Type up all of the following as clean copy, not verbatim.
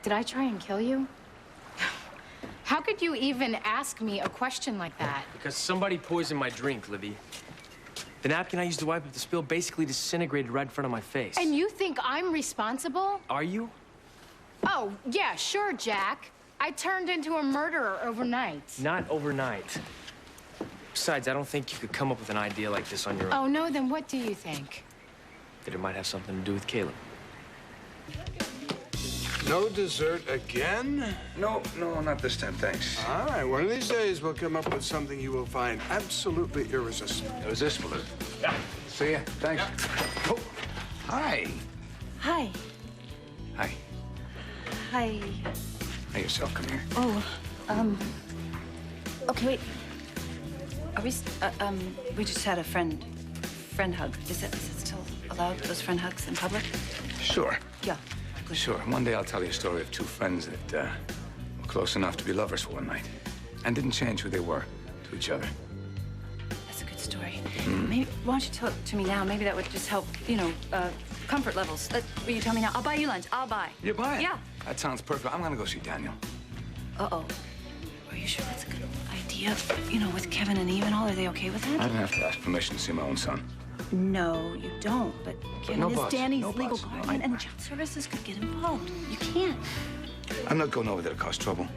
Did I try and kill you? How could you even ask me a question like that? Because somebody poisoned my drink, Libby. The napkin I used to wipe up the spill basically disintegrated right in front of my face. And you think I'm responsible? Are you? Oh, yeah, sure, Jack. I turned into a murderer overnight. Not overnight. Besides, I don't think you could come up with an idea like this on your own. Oh, no, then what do you think? That it might have something to do with Caleb. No dessert again? No, not this time, thanks. All right, one of these days we'll come up with something you will find absolutely irresistible. Irresistible. Yeah. See ya. Thanks. Oh, hi. Hi. Hi. Hi. Hey, yourself. Come here. Oh, okay, wait. Are we, we just had a friend hug. Is it still allowed, those friend hugs in public? Sure. Yeah. Good. Sure. One day I'll tell you a story of two friends that were close enough to be lovers for one night and didn't change who they were to each other. That's a good story. Maybe, why don't you tell it to me now? Maybe that would just help, you know, comfort levels. Will you tell me now? I'll buy you lunch. I'll buy. You buy it? Yeah. That sounds perfect. I'm gonna go see Daniel. Uh-oh. Are you sure that's a good idea? You know, with Kevin and Eve and all, are they okay with I that? don't have to ask permission to see my own son. No, you don't. But Kevin no is buts. Danny's No legal buts. No, guardian, and child services could get involved. You can't. I'm not going over there to cause trouble.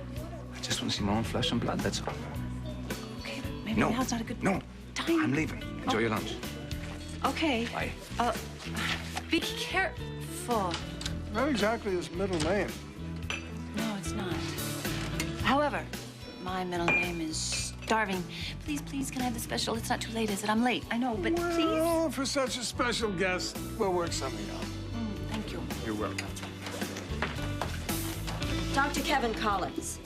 I just want to see my own flesh and blood, that's all. Okay, but maybe No. now's not a good No. time. I'm leaving. Enjoy your lunch. Okay. Bye. Be careful. Not exactly his middle name. No, it's not. However, my middle name is Starving. Please, can I have the special? It's not too late, is it? I'm late. I know, but please. Well, for such a special guest, we'll work something out. Thank you. You're welcome. Dr. Kevin Collins.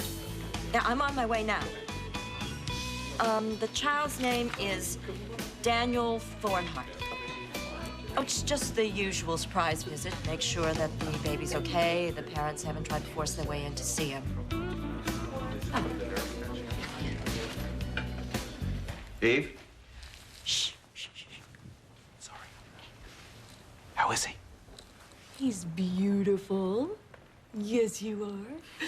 Yeah, I'm on my way now. The child's name is Daniel Thornhart. Oh, it's just the usual surprise visit. Make sure that the baby's okay, the parents haven't tried to force their way in to see him. Oh. Eve? Shh. Sorry. How is he? He's beautiful. Yes, you are.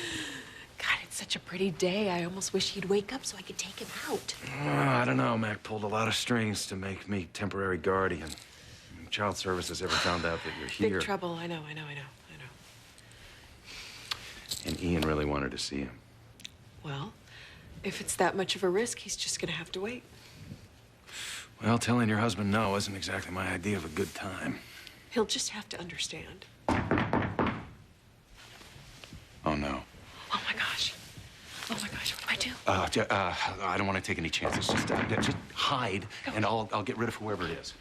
God, it's such a pretty day. I almost wish he'd wake up so I could take him out. I don't know. Mac pulled a lot of strings to make me temporary guardian. Child Services ever found out that you're here. Big trouble. I know. And Ian really wanted to see him. Well, if it's that much of a risk, he's just gonna have to wait. Well, telling your husband no isn't exactly my idea of a good time. He'll just have to understand. Oh, no. Oh my gosh, what do I do? I don't want to take any chances. Just hide, and I'll get rid of whoever it is.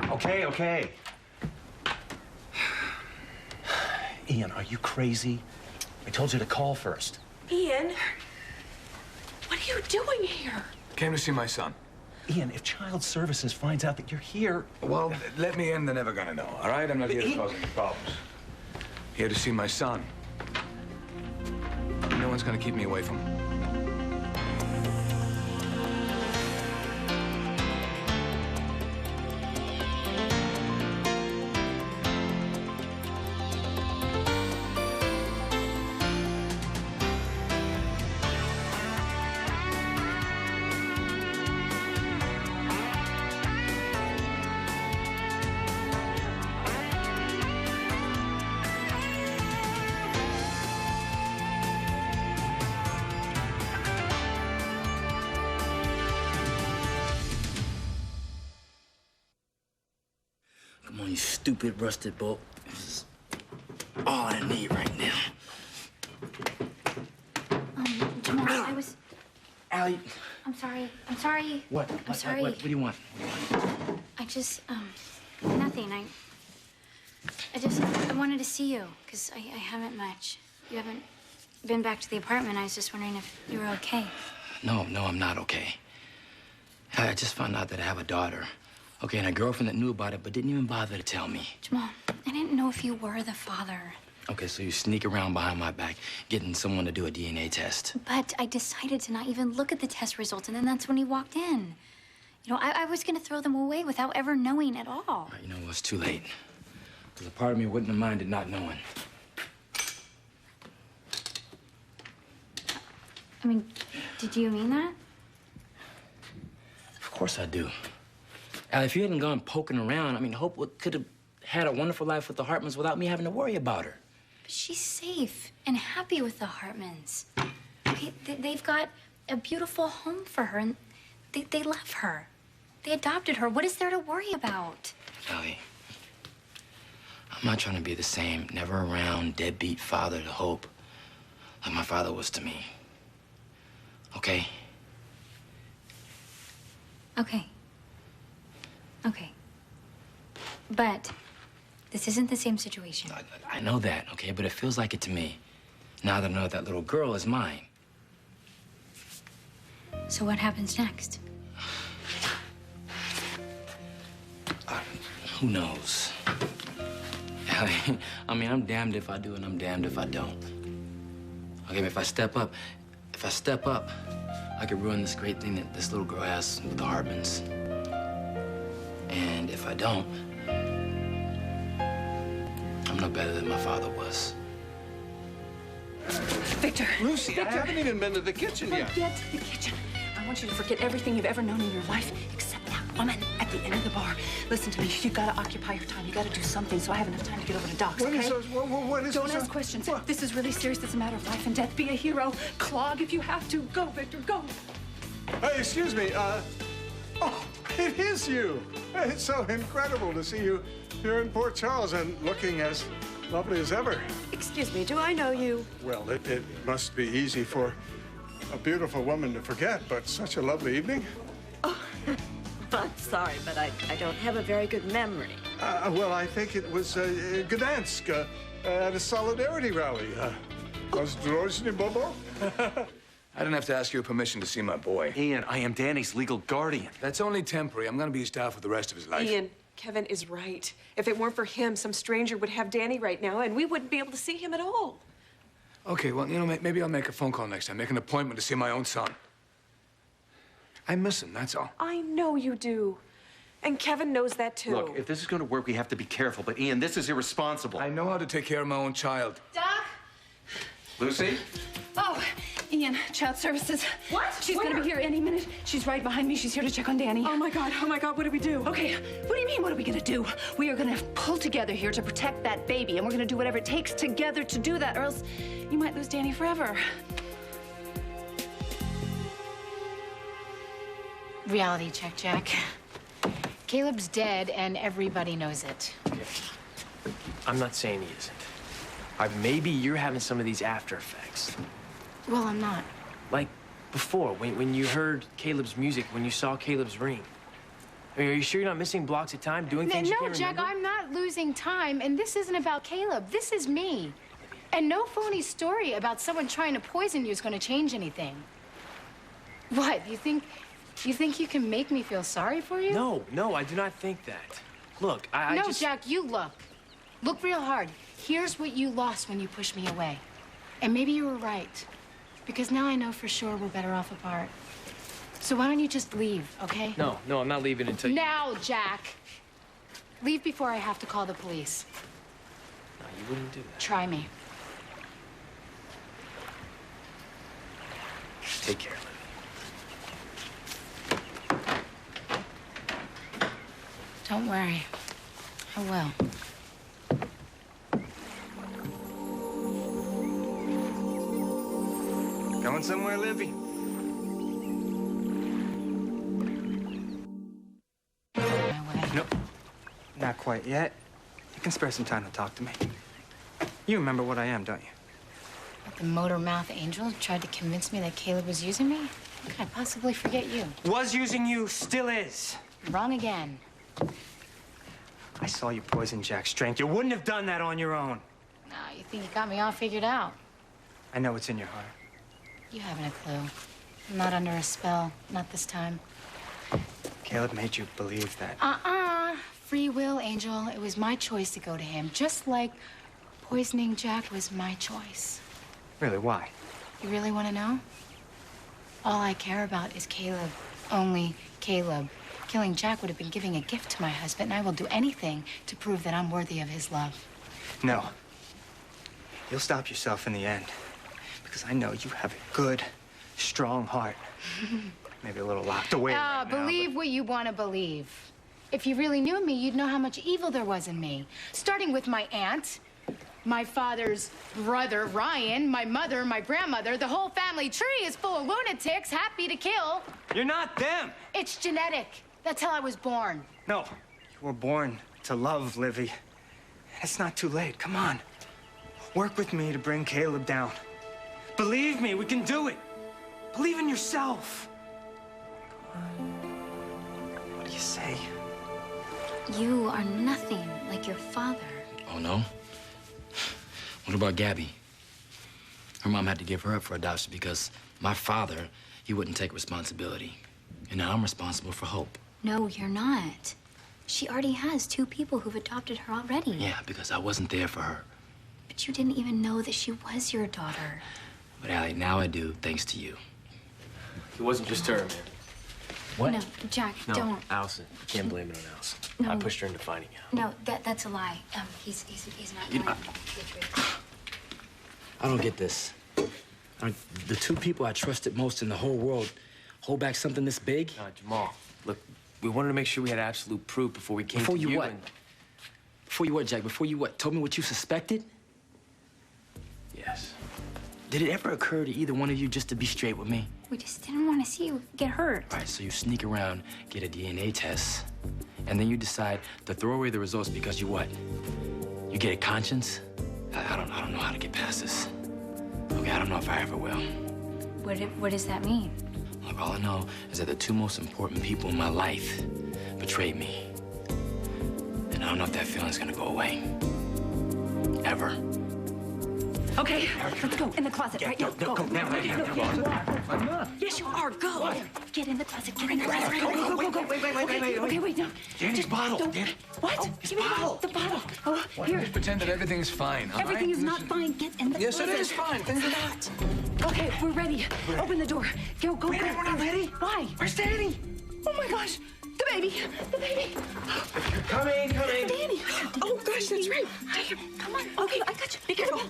Okay. Ian, are you crazy? I told you to call first. Ian, what are you doing here? Came to see my son. Ian, if Child Services finds out that you're here... Well, let me in, they're never gonna know, all right? I'm not here to cause any problems. Here to see my son. No one's gonna keep me away from him. Come on, you stupid rusted bolt. This is all I need right now. Jamal, I was... Allie. I'm sorry. What? I'm sorry. What do you want? I just, nothing. I wanted to see you, because I haven't much. You haven't been back to the apartment. I was just wondering if you were okay. No, I'm not okay. I just found out that I have a daughter. Okay, and a girlfriend that knew about it, but didn't even bother to tell me. Jamal, I didn't know if you were the father. Okay, so you sneak around behind my back, getting someone to do a DNA test. But I decided to not even look at the test results, and then that's when he walked in. You know, I was gonna throw them away without ever knowing at all. You know, it's too late. Because a part of me wouldn't have minded not knowing. I mean, did you mean that? Of course I do. Al, if you hadn't gone poking around, I mean, Hope could have had a wonderful life with the Hartmans without me having to worry about her. But she's safe and happy with the Hartmans. Okay, they've got a beautiful home for her, and they love her. They adopted her. What is there to worry about? Allie, I'm not trying to be the same never around, deadbeat father to Hope like my father was to me. Okay? Okay. Okay. But this isn't the same situation. I know that, okay? But it feels like it to me. Now that I know that little girl is mine. So what happens next? Who knows? Allie, I mean, I'm damned if I do and I'm damned if I don't. Okay, but if I step up, I could ruin this great thing that this little girl has with the Hartmans. And if I don't, I'm no better than my father was. Victor. Lucy, Victor. I haven't even been to the kitchen yet. Forget the kitchen. I want you to forget everything you've ever known in your life except that woman at the end of the bar. Listen to me. You gotta occupy your time. You gotta do something so I have enough time to get over to Doc's, What okay? is this? What is Don't this? ask questions. What? This is really serious. It's a matter of life and death. Be a hero. Clog if you have to. Go, Victor, go. Hey, excuse me. Oh, it is you. It's so incredible to see you here in Port Charles and looking as lovely as ever. Excuse me, do I know you? Well, it must be easy for a beautiful woman to forget, but such a lovely evening. I'm sorry, but I don't have a very good memory. Well, I think it was Gdansk at a solidarity rally. Was Drozdny Bobo? I didn't have to ask your permission to see my boy. Ian, I am Danny's legal guardian. That's only temporary. I'm gonna be his dad for the rest of his life. Ian, Kevin is right. If it weren't for him, some stranger would have Danny right now, and we wouldn't be able to see him at all. Okay, well, you know, maybe I'll make a phone call next time. Make an appointment to see my own son. I miss him, that's all. I know you do. And Kevin knows that, too. Look, if this is going to work, we have to be careful. But, Ian, this is irresponsible. I know how to take care of my own child. Doc? Lucy? Oh, Ian, child services. What? She's gonna be here any minute. She's right behind me. She's here to check on Danny. Oh my God, what do we do? Okay, what do you mean, what are we gonna do? We are gonna pull together here to protect that baby, and we're gonna do whatever it takes together to do that, or else you might lose Danny forever. Reality check, Jack. Caleb's dead, and everybody knows it. I'm not saying he isn't. Maybe you're having some of these after effects. Well, I'm not. Like before, when you heard Caleb's music, when you saw Caleb's ring. I mean, are you sure you're not missing blocks of time doing things you No, can't Jack, remember? I'm not losing time, and this isn't about Caleb. This is me. And no phony story about someone trying to poison you is going to change anything. What, you think you can make me feel sorry for you? No, I do not think that. Look, I No, just... Jack, you look. Look real hard. Here's what you lost when you pushed me away. And maybe you were right. Because now I know for sure we're better off apart. So why don't you just leave, okay? No, I'm not leaving until you... Now, Jack. Leave before I have to call the police. No, you wouldn't do that. Try me. Take care, Libby. Don't worry. I will. Going somewhere, Libby? My way. No, not quite yet. You can spare some time to talk to me. You remember what I am, don't you? The motor mouth angel tried to convince me that Caleb was using me? How could I possibly forget you? Was using you, still is. Wrong again. I saw you poison Jack's strength. You wouldn't have done that on your own. No, you think you got me all figured out. I know what's in your heart. You haven't a clue. I'm not under a spell. Not this time. Caleb made you believe that. Free will, Angel. It was my choice to go to him, just like poisoning Jack was my choice. Really, why? You really want to know? All I care about is Caleb. Only Caleb. killing Jack would have been giving a gift to my husband, and I will do anything to prove that I'm worthy of his love. No. You'll stop yourself in the end. Because I know you have a good, strong heart. Maybe a little locked away right now, believe what you want to believe. If you really knew me, you'd know how much evil there was in me. Starting with my aunt, my father's brother, Ryan, my mother, my grandmother. The whole family tree is full of lunatics, happy to kill. You're not them. It's genetic. That's how I was born. No, you were born to love, Livy. It's not too late. Come on. Work with me to bring Caleb down. Believe me, we can do it. Believe in yourself. What do you say? You are nothing like your father. Oh, no? What about Gabby? Her mom had to give her up for adoption because my father, he wouldn't take responsibility. And now I'm responsible for Hope. No, you're not. She already has 2 people who've adopted her already. Yeah, because I wasn't there for her. But you didn't even know that she was your daughter. But Allie, now I do, thanks to you. It wasn't just her, man. What? No, Jack, No, don't. Allison. You can't blame it on Allison. No. I pushed her into finding out. No, that's a lie. He's not You telling know, the truth. I don't get this. The 2 people I trusted most in the whole world hold back something this big? Jamal, look, we wanted to make sure we had absolute proof before we came Before to you you. what? Before you what, Jack? Before you what? Told me what you suspected? Yes. Did it ever occur to either one of you just to be straight with me? We just didn't want to see you get hurt. All right, so you sneak around, get a DNA test, and then you decide to throw away the results because you what? You get a conscience? I don't know how to get past this. Okay, I don't know if I ever will. What does that mean? Look, all I know is that the 2 most important people in my life betrayed me. And I don't know if that feeling's gonna go away. Ever. Okay, let's go in the closet right now. Go. Now, right now. I'm not. Yes, you are. Go. What? Get in the closet. Get in the closet. Go. Wait. Okay, wait, no. Danny's bottle. Don't. Danny. What? Oh, his Give me bottle. the bottle. Oh, here. Just pretend that everything's fine, all Everything right? is not fine. Get in the Yes, closet. it is fine. Things are not. Okay, we're ready. Open the door. Go. Wait, we're not ready. Why? Where's Danny? Oh my gosh. The baby. Coming. Danny. Oh gosh, that's right. Come on. Okay, I got you. Be careful.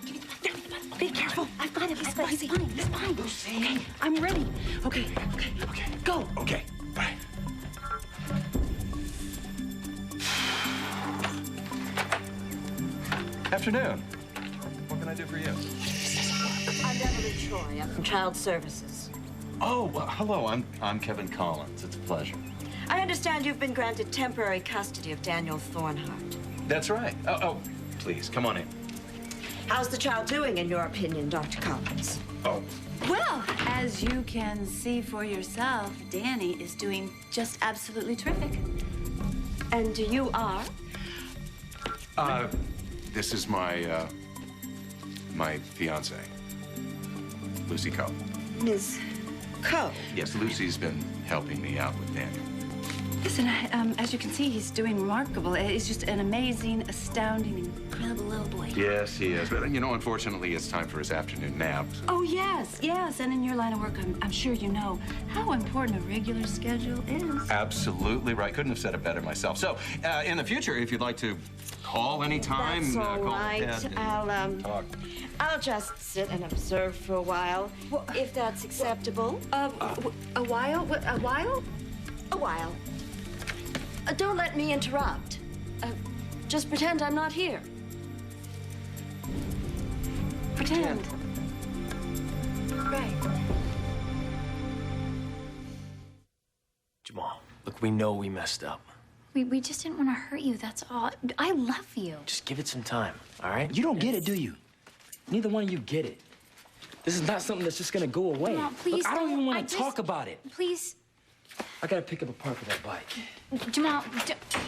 Be careful. I've got him. He's fine. He's fine. Okay, I'm ready. Okay. Go. Okay. Bye. Afternoon. What can I do for you? I'm Beverly Troy. I'm from Child Services. Oh, well, hello. I'm Kevin Collins. It's a pleasure. I understand you've been granted temporary custody of Daniel Thornhart. That's right. Oh, please, come on in. How's the child doing, in your opinion, Dr. Collins? Oh, Well, as you can see for yourself, Danny is doing just absolutely terrific. And you are? This is my fiance, Lucy Coe. Ms. Coe. Yes, Lucy's been helping me out with Daniel. Listen, as you can see, he's doing remarkable. He's just an amazing, astounding, incredible little boy. Yes, he is. But, unfortunately, it's time for his afternoon nap. Oh, yes. And in your line of work, I'm sure you know how important a regular schedule is. absolutely right. Couldn't have said it better myself. So, in the future, if you'd like to call anytime, That's all call right. ahead and talk. I'll just sit and observe for a while, if that's acceptable. A while? A while? A while. Don't let me interrupt. Just pretend I'm not here. Pretend. Right. Jamal, look, we know we messed up. We just didn't want to hurt you, that's all. I love you. Just give it some time, all right? You don't get it, do you? Neither one of you get it. This is not something that's just gonna go away. Jamal, please Look, I don't even want I to just- talk about it. Please, I gotta pick up a part for that bike. Jamal,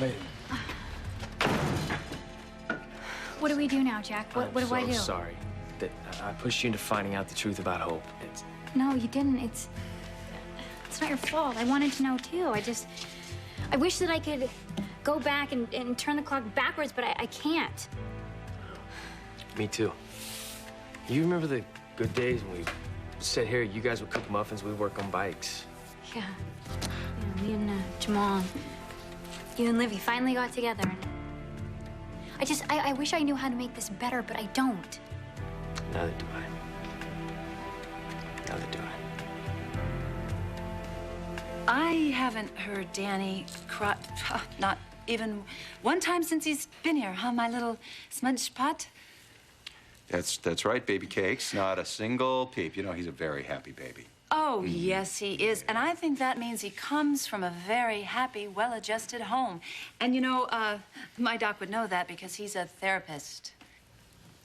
Later. what do we do now, Jack? What do I do? I'm so sorry that I pushed you into finding out the truth about Hope. It's, No, you didn't. It's not your fault. I wanted to know, too. I wish that I could go back and turn the clock backwards, but I can't. me too. You remember the good days when we sat here, you guys would cook muffins, we'd work on bikes. Yeah. Me and Jamal. You and Livy finally got together. I wish I knew how to make this better, but I don't. Neither do I. Neither do I. I haven't heard Danny cry, not even one time since he's been here, huh, my little smudge pot? That's right, baby cakes. Not a single peep. You know, he's a very happy baby. Oh, yes, he is. And I think that means he comes from a very happy, well-adjusted home. And, you know, my doc would know that because he's a therapist.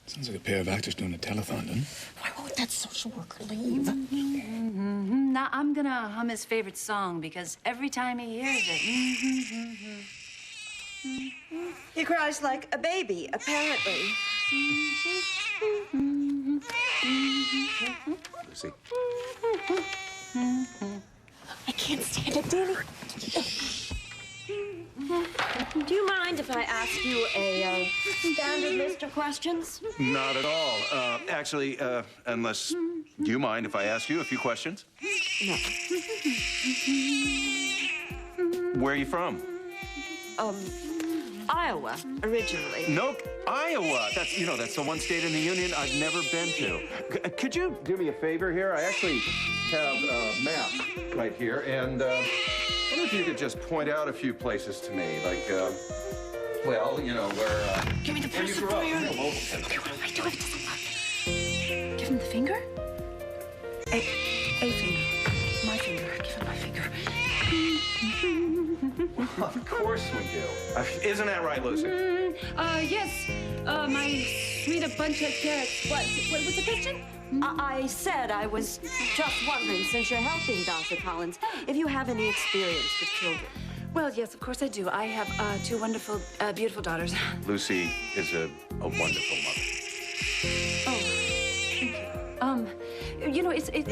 Sounds like a pair of actors doing a telethon, doesn't it? Why won't that social worker leave? Now, I'm gonna hum his favorite song because every time he hears it... He cries like a baby, apparently. Lucy. I can't stand it, Danny. Do you mind if I ask you a standard list of questions? Not at all. Actually, unless... Do you mind if I ask you a few questions? No. Where are you from? Iowa, originally. No, Iowa. That's, you know, that's the one state in the Union I've never been to. Could you do me a favor here? I actually have a map right here, and I wonder if you could just point out a few places to me, like, well, you know, where... Give me the where you grew up. pacifier. Yeah, well, Okay, what do I do if it doesn't work? Give him the finger? A finger. My finger. Give him my finger. Of course we do. Isn't that right, Lucy? Yes. My sweet bunch of carrots. What was the question? I said I was just wondering, since you're helping Dr. Collins, if you have any experience with children. Well, yes, of course I do. I have two wonderful, beautiful daughters. Lucy is a wonderful mother. Oh, thank you. You know, it's true,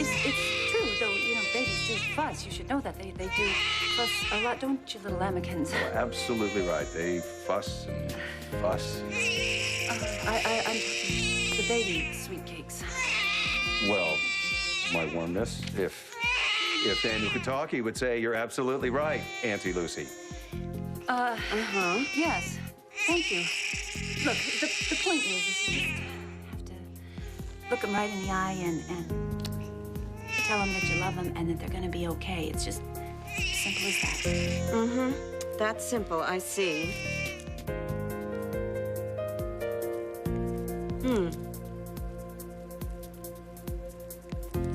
though, you know, babies do fuss. You should know that. They do fuss a lot, don't you, little lamekins? You're absolutely right. They fuss and fuss. I'm talking the baby sweet cakes. Well, my warmness, if Daniel could talk, he would say you're absolutely right, Auntie Lucy. Yes. Thank you. Look, the point is you just have to look them right in the eye and tell them that you love them and that they're gonna be okay. It's just simple as that. Mm-hmm. That's simple, I see.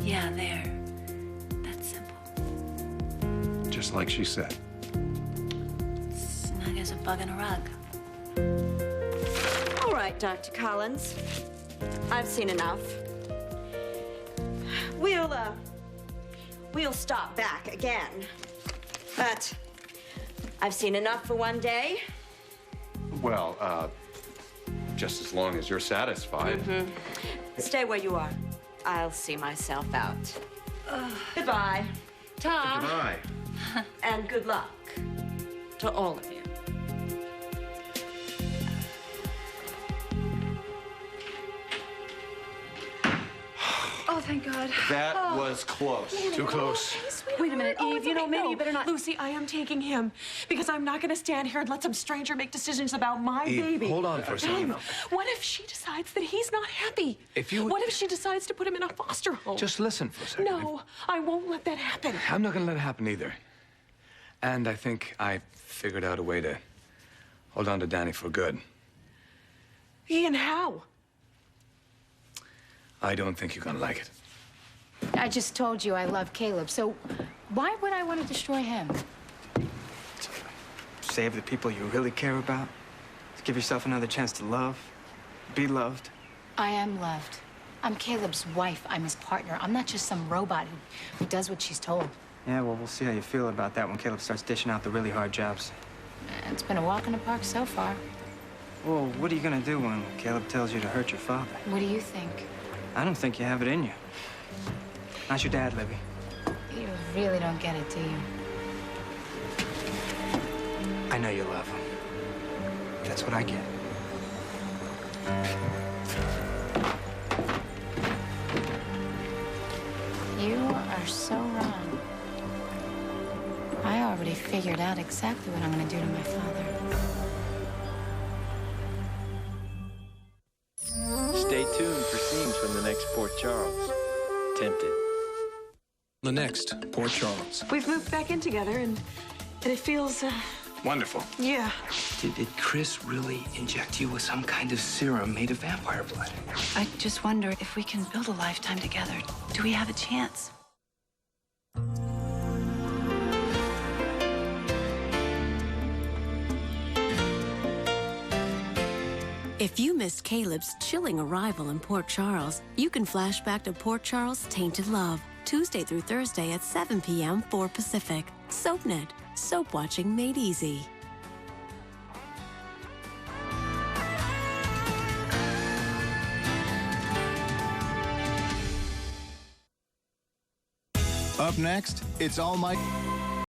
Yeah, there. That's simple. Just like she said. Snug as a bug in a rug. All right, Dr. Collins. I've seen enough. We'll stop back again. But I've seen enough for one day. Well, just as long as you're satisfied. Mm-hmm. Stay where you are. I'll see myself out. Goodbye. Tom. Goodbye. And good luck to all of you. Oh, thank God. That was close. Too close. Wait a minute, Eve. You know, maybe no. you better not... Lucy, I am taking him because I'm not going to stand here and let some stranger make decisions about my Eve, baby. hold on for a second. What if she decides that he's not happy? If you would- What if she decides to put him in a foster home? Just listen for a second. No, I won't let that happen. I'm not gonna let it happen either. And I think I figured out a way to hold on to Danny for good. Ian, how? I don't think you're gonna like it. I just told you I love Caleb, so why would I want to destroy him? Save the people you really care about. Give yourself another chance to love, be loved. I am loved. I'm Caleb's wife. I'm his partner. I'm not just some robot who does what she's told. Yeah, well, we'll see how you feel about that when Caleb starts dishing out the really hard jobs. It's been a walk in the park so far. Well, what are you gonna do when Caleb tells you to hurt your father? What do you think? I don't think you have it in you. How's your dad, Libby? You really don't get it, do you? I know you love him. That's what I get. You are so wrong. I already figured out exactly what I'm gonna do to my father. Stay tuned for scenes from the next Port Charles. Tempted. The next Port Charles. We've moved back in together, and it feels, Wonderful. yeah. Did Chris really inject you with some kind of serum made of vampire blood? I just wonder if we can build a lifetime together. Do we have a chance? If you missed Caleb's chilling arrival in Port Charles, you can flash back to Port Charles' Tainted Love, Tuesday through Thursday at 7 p.m. 4 Pacific. SoapNet. Soap watching made easy. Up next, it's All My...